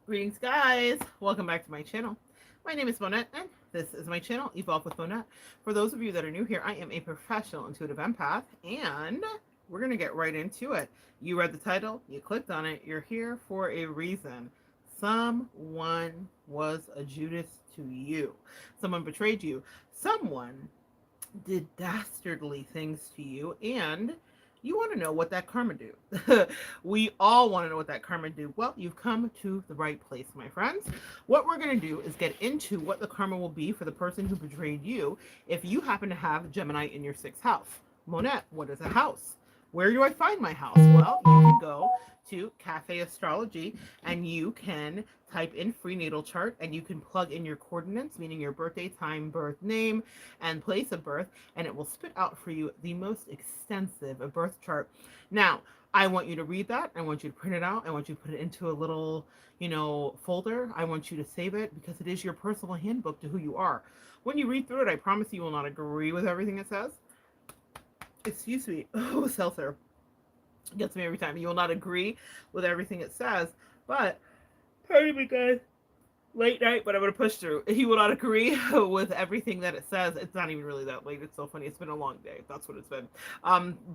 Greetings, guys. Welcome back to my channel. My name is Monette, and this is my channel, Evolve with Monette. For those of you that are new here, I am a professional intuitive empath, and we're going to get right into it. You read the title, you clicked on it, you're here for a reason. Someone was a Judas to you. Someone betrayed you. Someone did dastardly things to you, and you want to know what that karma do. We all want to know what that karma do. Well, you've come to the right place, my friends. What we're going to do is get into what the karma will be for the person who betrayed you if you happen to have Gemini in your sixth house. Monette, what is a house? Where do I find my house? Well, you can go to Cafe Astrology and you can type in free natal chart and you can plug in your coordinates, meaning your birthday, time, birth, name, and place of birth, and it will spit out for you the most extensive birth chart. Now, I want you to read that. I want you to print it out. I want you to put it into a little, folder. I want you to save it because it is your personal handbook to who you are. When you read through it, I promise you will not agree with everything it says. Excuse me. Oh, seltzer gets me every time. You will not agree with everything it says, but pardon me, guys. Late night, but I'm going to push through. He will not agree with everything that it says. It's not even really that late. It's so funny. It's been a long day. That's what it's been.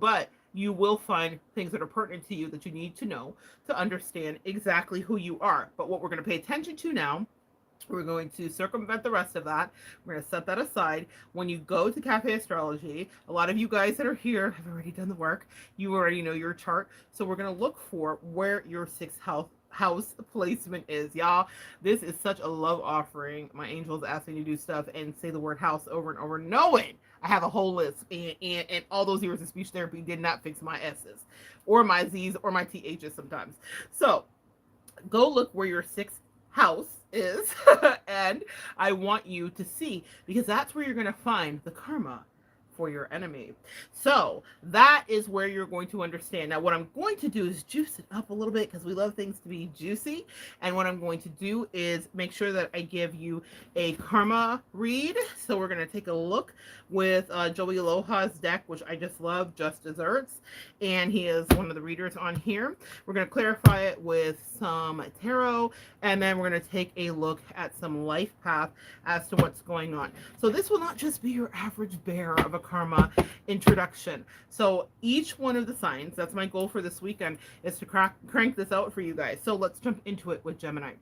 But you will find things that are pertinent to you that you need to know to understand exactly who you are. But what we're going to pay attention to now, we're going to circumvent the rest of that. We're going to set that aside. When you go to Cafe Astrology, a lot of you guys that are here have already done the work. You already know your chart. So we're going to look for where your sixth house placement is. Y'all, this is such a love offering. My angels ask me to do stuff and say the word house over and over, knowing I have a whole list, and all those years of speech therapy did not fix my S's or my Z's or my TH's sometimes. So go look where your sixth house is and I want you to see, because that's where you're going to find the karma for your enemy. So that is where you're going to understand. Now, what I'm going to do is juice it up a little bit because we love things to be juicy. And what I'm going to do is make sure that I give you a karma read. So we're going to take a look with Joey Aloha's deck, which I just love, Just Desserts. And he is one of the readers on here. We're going to clarify it with some tarot, and then we're going to take a look at some life path as to what's going on. So this will not just be your average bear of a karma introduction. So each one of the signs, that's my goal for this weekend, is to crank this out for you guys. So let's jump into it with Gemini.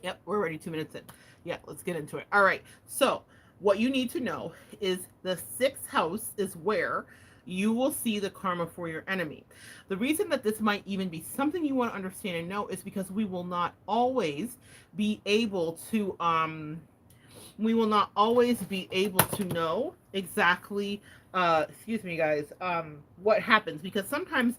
Yep, we're already 2 minutes in. Yeah, let's get into it. All right, so what you need to know is the sixth house is where you will see the karma for your enemy. The reason that this might even be something you want to understand and know is because we will not always be able to know exactly excuse me, guys, what happens, because sometimes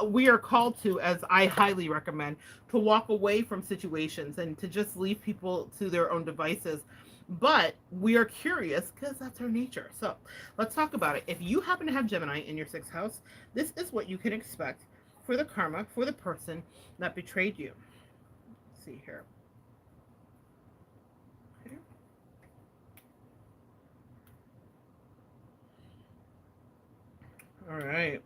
we are called to, as I highly recommend, to walk away from situations and to just leave people to their own devices. But we are curious because that's our nature. So let's talk about it. If you happen to have Gemini in your sixth house, this is what you can expect for the karma for the person that betrayed you. Let's see here. Okay. All right.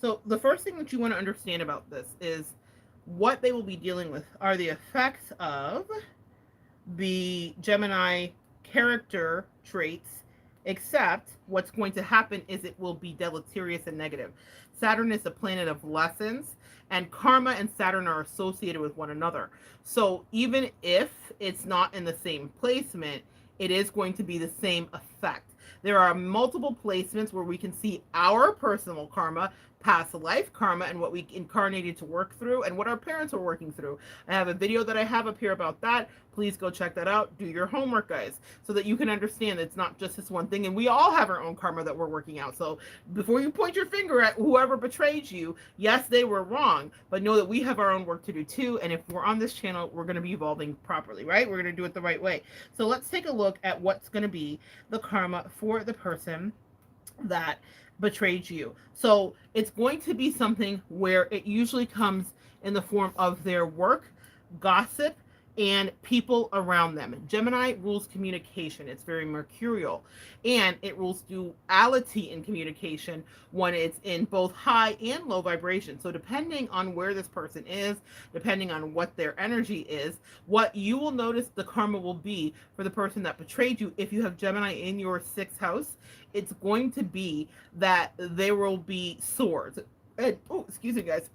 So the first thing that you want to understand about this is what they will be dealing with are the effects of the Gemini character traits, except what's going to happen is it will be deleterious and negative. Saturn is a planet of lessons, and karma and Saturn are associated with one another. So even if it's not in the same placement, it is going to be the same effect. There are multiple placements where we can see our personal karma, past life karma, and what we incarnated to work through and what our parents were working through. I have a video that I have up here about that. Please go check that out. Do your homework, guys, so that you can understand it's not just this one thing. And we all have our own karma that we're working out. So before you point your finger at whoever betrayed you, yes, they were wrong, but know that we have our own work to do too. And if we're on this channel, we're going to be evolving properly, right? We're going to do it the right way. So let's take a look at what's going to be the karma for the person that betrayed you. So it's going to be something where it usually comes in the form of their work, gossip, and people around them. Gemini rules communication. It's very mercurial, and it rules duality in communication when it's in both high and low vibration. So depending on where this person is, depending on what their energy is, what you will notice the karma will be for the person that betrayed you. If you have Gemini in your sixth house, it's going to be that there will be swords. And, oh, excuse me, guys.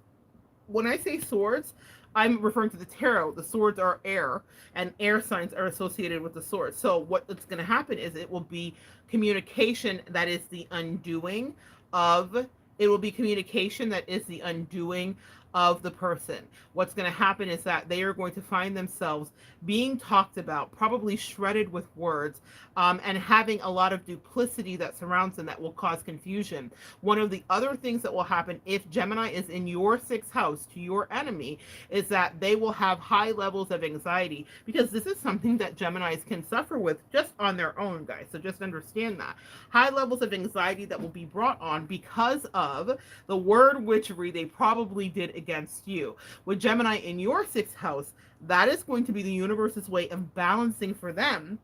When I say swords, I'm referring to the tarot. The swords are air, and air signs are associated with the swords. So what's going to happen is it will be communication that is the undoing of. It will be communication that is the undoing of the person. What's going to happen is that they are going to find themselves being talked about, probably shredded with words, and having a lot of duplicity that surrounds them that will cause confusion. One of the other things that will happen if Gemini is in your sixth house to your enemy is that they will have high levels of anxiety, because this is something that Geminis can suffer with just on their own, guys. So just understand that. High levels of anxiety that will be brought on because of the word witchery they probably did against you. With Gemini in your sixth house, that is going to be the universe's way of balancing for them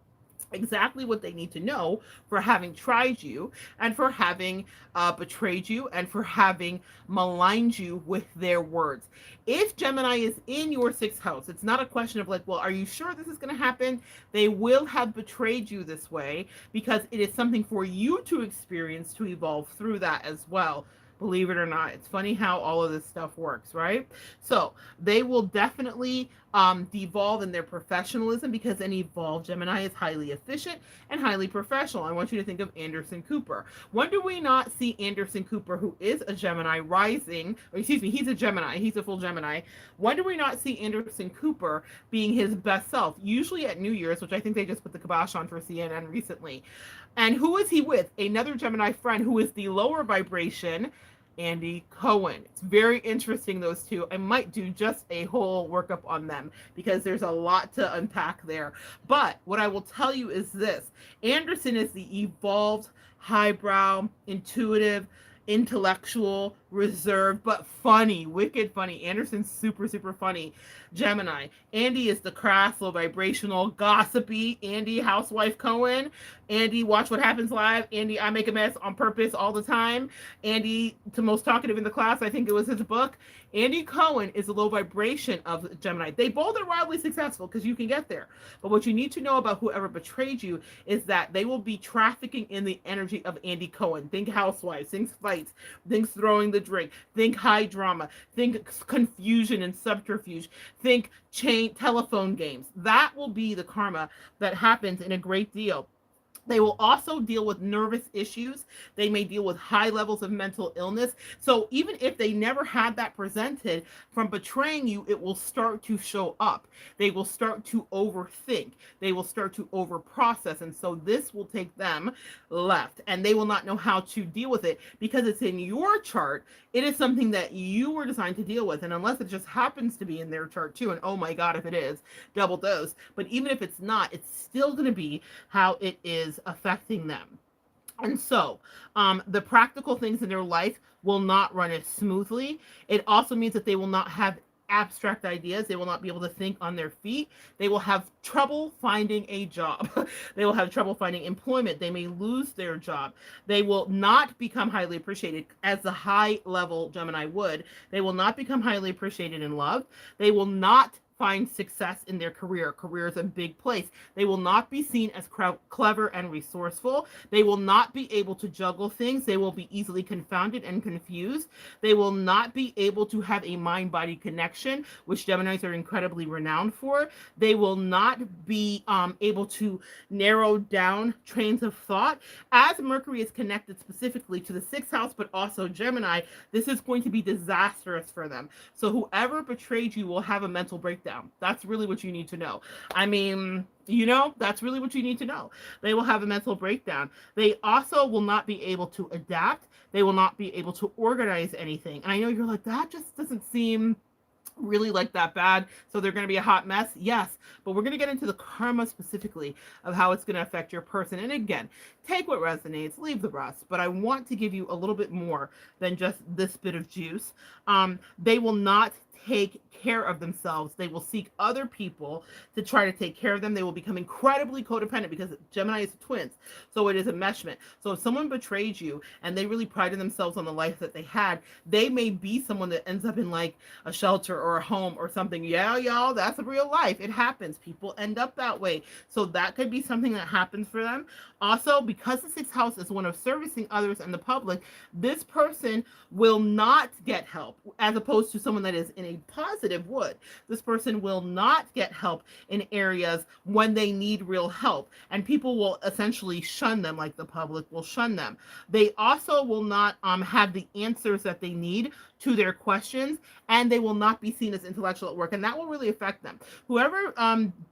exactly what they need to know for having tried you, and for having betrayed you, and for having maligned you with their words. If Gemini is in your sixth house, it's not a question of like, well, are you sure this is going to happen? They will have betrayed you this way because it is something for you to experience, to evolve through that as well. Believe it or not, it's funny how all of this stuff works, right? So they will definitely devolve in their professionalism, because an evolved Gemini is highly efficient and highly professional. I want you to think of Anderson Cooper. When do we not see Anderson Cooper, who is a Gemini rising, or excuse me, he's a Gemini, he's a full Gemini. When do we not see Anderson Cooper being his best self? Usually at New Year's, which I think they just put the kibosh on for CNN recently. And who is he with? Another Gemini friend who is the lower vibration, Andy Cohen. It's very interesting, those two. I might do just a whole workup on them because there's a lot to unpack there. But what I will tell you is this. Anderson is the evolved, highbrow, intuitive, intellectual, reserved, but funny, wicked funny. Anderson's super, super funny Gemini. Andy is the crass, low vibrational, gossipy Andy, housewife Cohen. Andy, Watch What Happens Live. Andy, I Make a Mess on Purpose all the time. Andy, the most talkative in the class. I think it was his book. Andy Cohen is a low vibration of Gemini. They both are wildly successful because you can get there. But what you need to know about whoever betrayed you is that they will be trafficking in the energy of Andy Cohen. Think housewives, think fights, think throwing the drink, think high drama, think confusion and subterfuge, think telephone games. That will be the karma that happens in a great deal. They will also deal with nervous issues. They may deal with high levels of mental illness. So even if they never had that presented, from betraying you, it will start to show up. They will start to overthink. They will start to overprocess. And so this will take them left. And they will not know how to deal with it because it's in your chart. It is something that you were designed to deal with. And unless it just happens to be in their chart too, and oh my God, if it is, double dose. But even if it's not, it's still going to be how it is affecting them. And so the practical things in their life will not run as smoothly. It also means that they will not have abstract ideas. They will not be able to think on their feet. They will have trouble finding a job. They will have trouble finding employment. They may lose their job. They will not become highly appreciated as the high level Gemini would. They will not become highly appreciated in love. They will not find success in their career. Career is a big place. They will not be seen as clever and resourceful. They will not be able to juggle things. They will be easily confounded and confused. They will not be able to have a mind-body connection, which Geminis are incredibly renowned for. They will not be able to narrow down trains of thought. As Mercury is connected specifically to the sixth house, but also Gemini, this is going to be disastrous for them. So whoever betrayed you will have a mental breakdown. That's really what you need to know. I mean, that's really what you need to know. They will have a mental breakdown. They also will not be able to adapt. They will not be able to organize anything. And I know you're like, that just doesn't seem really like that bad. So they're going to be a hot mess. Yes, but we're going to get into the karma specifically of how it's going to affect your person. And again, take what resonates, leave the rest. But I want to give you a little bit more than just this bit of juice. They will not take care of themselves. They will seek other people to try to take care of them. They will become incredibly codependent because Gemini is twins. So it is a meshment. So if someone betrayed you and they really prided themselves on the life that they had, they may be someone that ends up in like a shelter or a home or something. Yeah, y'all, that's a real life. It happens. People end up that way. So that could be something that happens for them. Also, because the sixth house is one of servicing others and the public, this person will not get help, as opposed to someone that is in a positive would. This person will not get help in areas when they need real help, and people will essentially shun them, like the public will shun them. They also will not have the answers that they need to their questions, and they will not be seen as intellectual at work, and that will really affect them. Whoever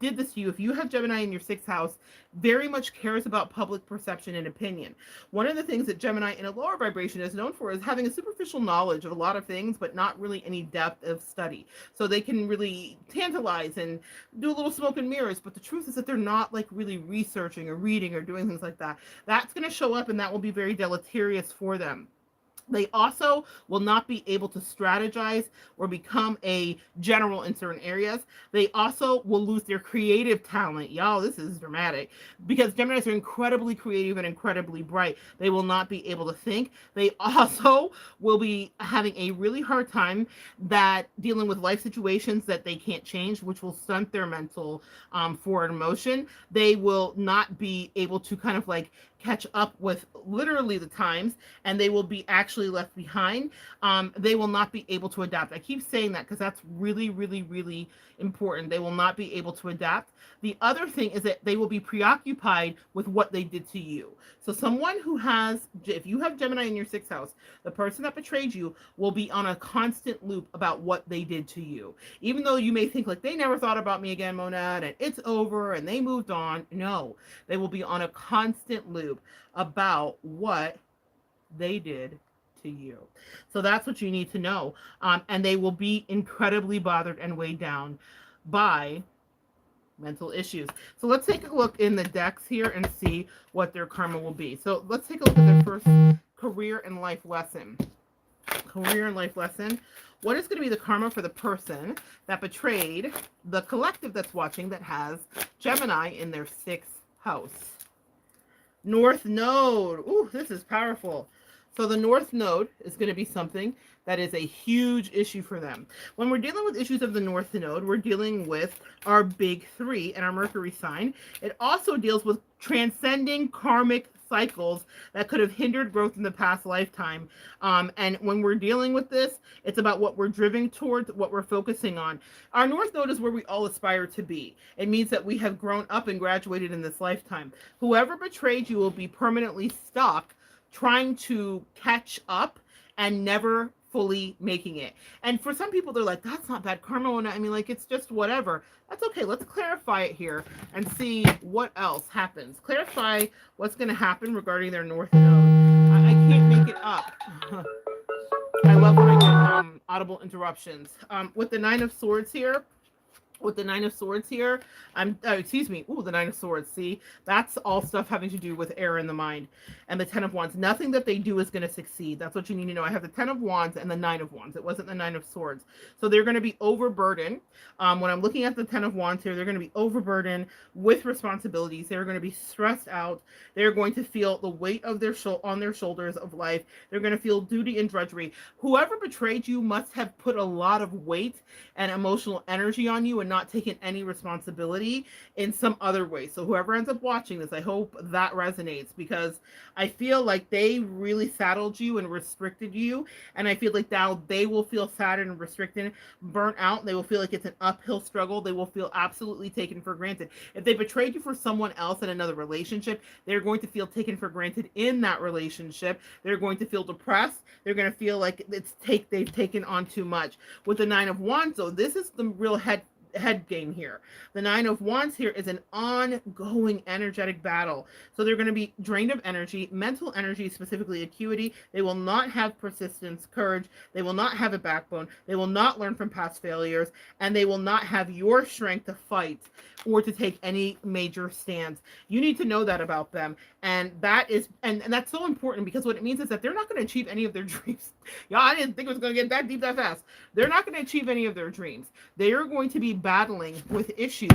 did this to you, if you have Gemini in your sixth house, very much cares about public perception and opinion. One of the things that Gemini in a lower vibration is known for is having a superficial knowledge of a lot of things, but not really any depth of study. So they can really tantalize and do a little smoke and mirrors, but the truth is that they're not like really researching or reading or doing things like that. That's going to show up, and that will be very deleterious for them. They also will not be able to strategize or become a general in certain areas. They also will lose their creative talent. Y'all, this is dramatic because Geminis are incredibly creative and incredibly bright. They will not be able to think. They also will be having a really hard time dealing with life situations that they can't change, which will stunt their mental forward motion. They will not be able to kind of like catch up with literally the times, and they will be actually left behind. They will not be able to adapt. I keep saying that because that's really, really, really important. They will not be able to adapt. The other thing is that they will be preoccupied with what they did to you. So someone who has, if you have Gemini in your sixth house, the person that betrayed you will be on a constant loop about what they did to you. Even though you may think like, they never thought about me again, Monad, and it's over and they moved on. No, they will be on a constant loop about what they did to you. So that's what you need to know. And they will be incredibly bothered and weighed down by mental issues. So let's take a look in the decks here and see what their karma will be. So let's take a look at their first career and life lesson. Career and life lesson. What is going to be the karma for the person that betrayed the collective that's watching that has Gemini in their sixth house? North Node. Ooh, this is powerful. So the North Node is going to be something that is a huge issue for them. When we're dealing with issues of the North Node, we're dealing with our big three and our Mercury sign. It also deals with transcending karmic cycles that could have hindered growth in the past lifetime. And when we're dealing with this, it's about what we're driven towards, what we're focusing on. Our North Node is where we all aspire to be. It means that we have grown up and graduated in this lifetime. Whoever betrayed you will be permanently stuck trying to catch up and never fully making it. And for some people, they're like, that's not bad karma. I mean, like, it's just whatever. That's okay. Let's clarify it here and see what else happens. Clarify what's going to happen regarding their North Node. I can't make it up. I love when I get audible interruptions. With the Nine of Swords here, the Nine of Swords, see, that's all stuff having to do with error in the mind. And the Ten of Wands, nothing that they do is going to succeed. That's what you need to know. I have the Ten of Wands and the Nine of Wands. It wasn't the Nine of Swords. So they're going to be overburdened. When I'm looking at the Ten of Wands here, they're going to be overburdened with responsibilities. They're going to be stressed out. They're going to feel the weight of on their shoulders of life. They're going to feel duty and drudgery. Whoever betrayed you must have put a lot of weight and emotional energy on you and not taken any responsibility in some other way. So whoever ends up watching this, I hope that resonates, because I feel like they really saddled you and restricted you, and I feel like now they will feel sad and restricted, burnt out. They will feel like it's an uphill struggle. They will feel absolutely taken for granted. If they betrayed you for someone else in another relationship, they're going to feel taken for granted in that relationship. They're going to feel depressed. They're going to feel like they've taken on too much. With the Nine of Wands, though, this is the real head game here. The Nine of Wands here is an ongoing energetic battle. So they're going to be drained of energy, mental energy, specifically acuity. They will not have persistence, courage. They will not have a backbone. They will not learn from past failures, and they will not have your strength to fight or to take any major stands. You need to know that about them. And that is, and that's so important, because what it means is that they're not going to achieve any of their dreams. Y'all, I didn't think it was going to get that deep that fast. They're not going to achieve any of their dreams. They are going to be battling with issues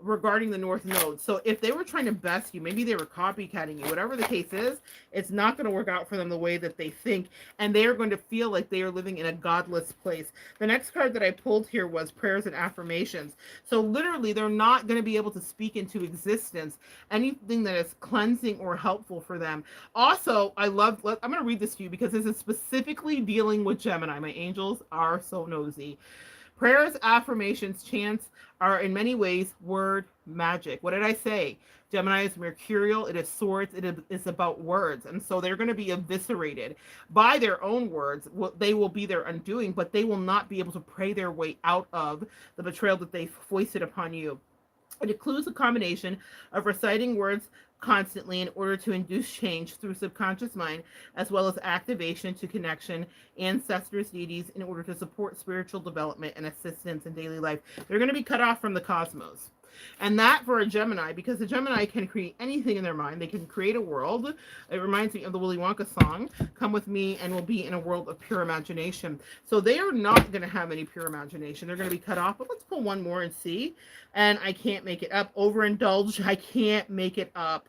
regarding the North Node. So if they were trying to best you, maybe they were copycatting you, whatever the case is, it's not going to work out for them the way that they think, and they are going to feel like they are living in a godless place. The next card that I pulled here was prayers and affirmations. So literally, they're not going to be able to speak into existence anything that is cleansing or helpful for them. Also, I'm going to read this to you because this is specifically dealing with Gemini. My angels are so nosy. Prayers, affirmations, chants are in many ways word magic. What did I say? Gemini is mercurial, it is swords, it is about words. And so they're going to be eviscerated by their own words. They will be their undoing, but they will not be able to pray their way out of the betrayal that they foisted upon you. It includes a combination of reciting words constantly in order to induce change through subconscious mind, as well as activation to connection, ancestors, deities, in order to support spiritual development and assistance in daily life. They're going to be cut off from the cosmos. And that for a Gemini, because the Gemini can create anything in their mind. They can create a world. It reminds me of the Willy Wonka song, "Come with me and we'll be in a world of pure imagination." So they are not going to have any pure imagination. They're going to be cut off. But let's pull one more and see. And I can't make it up. Overindulge. I can't make it up.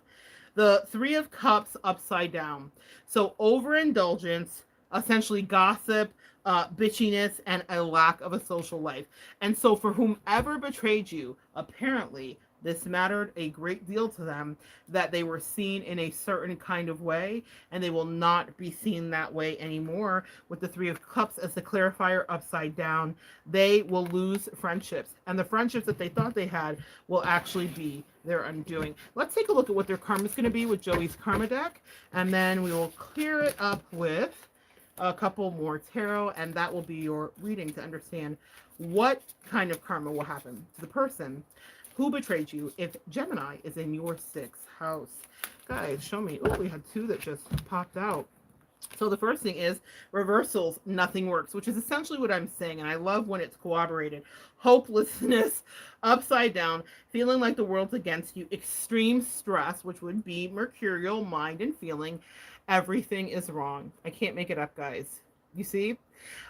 The Three of Cups upside down. So overindulgence, essentially gossip, bitchiness, and a lack of a social life. And so for whomever betrayed you, apparently this mattered a great deal to them, that they were seen in a certain kind of way, and they will not be seen that way anymore. With the Three of Cups as the clarifier upside down, they will lose friendships, and the friendships that they thought they had will actually be their undoing. Let's take a look at what their karma is going to be with Joey's karma deck, and then we will clear it up with a couple more tarot, and that will be your reading to understand what kind of karma will happen to the person who betrayed you if Gemini is in your 6th house. Guys, show me. Oh, we had 2 that just popped out. So the first thing is reversals, nothing works, which is essentially what I'm saying, and I love when it's corroborated. Hopelessness, upside down, feeling like the world's against you, extreme stress, which would be mercurial, mind and feeling. Everything is wrong. I can't make it up, guys. You see?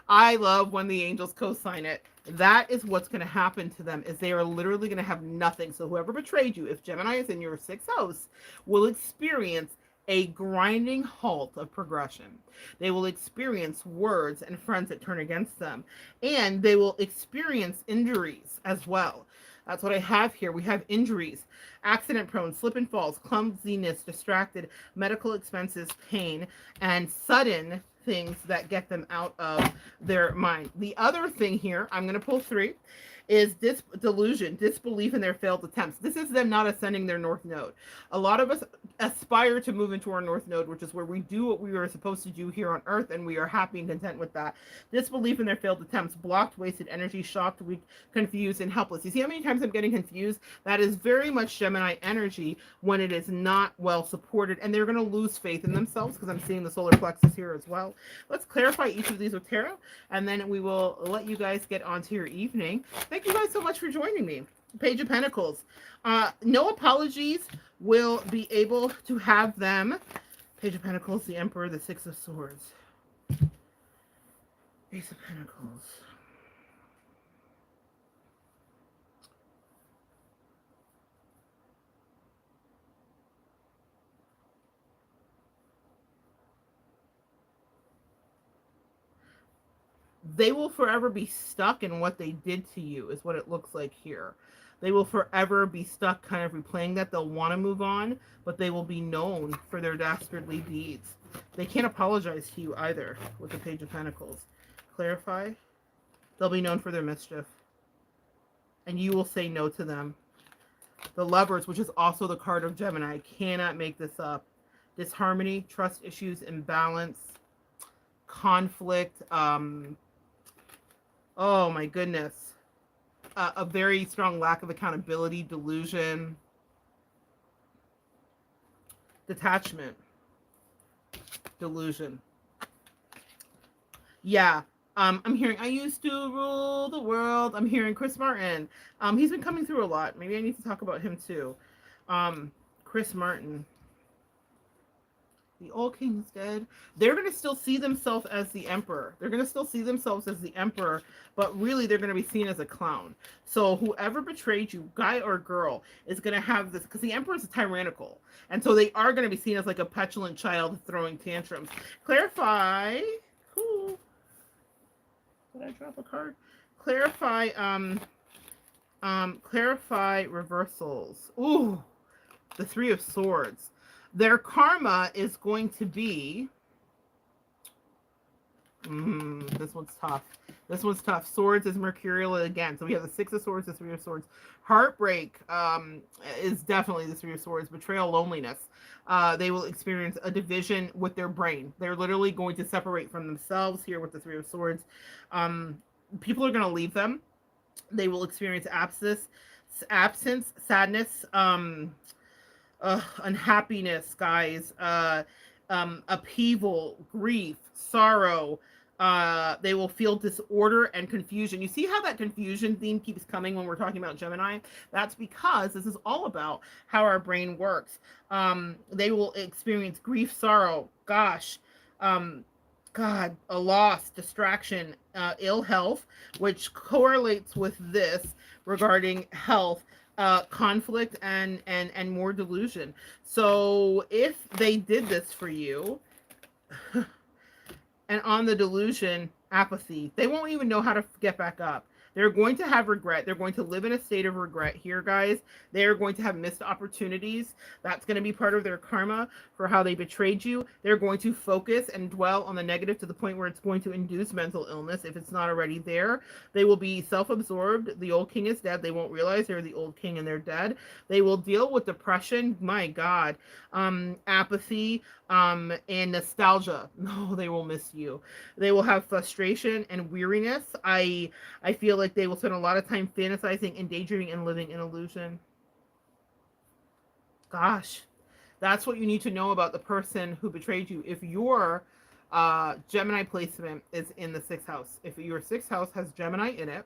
I love when the angels co-sign it. That is what's going to happen to them, is they are literally going to have nothing. So whoever betrayed you, if Gemini is in your 6th house, will experience a grinding halt of progression. They will experience words and friends that turn against them. And they will experience injuries as well. That's what I have here. We have injuries, accident prone, slip and falls, clumsiness, distracted, medical expenses, pain, and sudden things that get them out of their mind. The other thing here, I'm going to pull 3, is delusion, disbelief in their failed attempts. This is them not ascending their North Node. A lot of us aspire to move into our North Node, which is where we do what we were supposed to do here on Earth, and we are happy and content with that. Disbelief in their failed attempts, blocked, wasted energy, shocked, weak, confused, and helpless. You see how many times I'm getting confused? That is very much Gemini energy when it is not well supported, and they're going to lose faith in themselves, because I'm seeing the solar plexus here as well. Let's clarify each of these with tarot, and then we will let you guys get on to your evening. Thank you guys so much for joining me. Page of Pentacles. No apologies. Will be able to have them. Page of Pentacles, the Emperor, the Six of Swords. Ace of Pentacles. They will forever be stuck in what they did to you, is what it looks like here. They will forever be stuck kind of replaying that. They'll want to move on, but they will be known for their dastardly deeds. They can't apologize to you either with the Page of Pentacles. Clarify. They'll be known for their mischief. And you will say no to them. The Lovers, which is also the card of Gemini. I cannot make this up. Disharmony, trust issues, imbalance, conflict. Oh my goodness. a very strong lack of accountability, delusion, detachment, delusion. Yeah. I'm hearing I used to rule the world. I'm hearing Chris Martin. He's been coming through a lot. Maybe I need to talk about him too. Chris Martin. The old king's dead. They're going to still see themselves as the emperor. They're going to still see themselves as the emperor, but really they're going to be seen as a clown. So whoever betrayed you, guy or girl, is going to have this, because the emperor is tyrannical. And so they are going to be seen as like a petulant child throwing tantrums. Clarify. Cool. Did I drop a card? Clarify, clarify reversals. Ooh, the Three of Swords. Their karma is going to be, this one's tough. This one's tough. Swords is mercurial again. So we have the Six of Swords, the Three of Swords. Heartbreak is definitely the Three of Swords. Betrayal, loneliness. They will experience a division with their brain. They're literally going to separate from themselves here with the Three of Swords. People are going to leave them. They will experience absence, sadness, unhappiness, guys, upheaval, grief, sorrow. They will feel disorder and confusion. You see how that confusion theme keeps coming when we're talking about Gemini? That's because this is all about how our brain works. They will experience grief, sorrow, gosh, God, a loss, distraction, ill health, which correlates with this regarding health. Conflict and more delusion. So if they did this for you, and on the delusion, apathy, they won't even know how to get back up. They're going to have regret. They're going to live in a state of regret here, guys. They're going to have missed opportunities. That's going to be part of their karma for how they betrayed you. They're going to focus and dwell on the negative to the point where it's going to induce mental illness if it's not already there. They will be self-absorbed. The old king is dead. They won't realize they're the old king and they're dead. They will deal with depression. My God. Apathy, and nostalgia. No, they will miss you. They will have frustration and weariness. I feel like they will spend a lot of time fantasizing and daydreaming and living in illusion. Gosh, that's what you need to know about the person who betrayed you. If your Gemini placement is in the 6th house, if your 6th house has Gemini in it,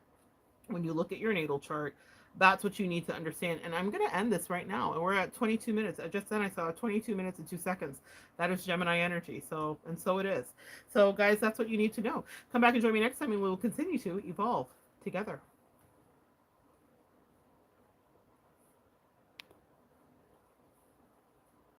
when you look at your natal chart, that's what you need to understand. And I'm going to end this right now. And we're at 22 minutes. Just then I saw 22 minutes and 2 seconds. That is Gemini energy. So it is. So guys, that's what you need to know. Come back and join me next time and we will continue to evolve together.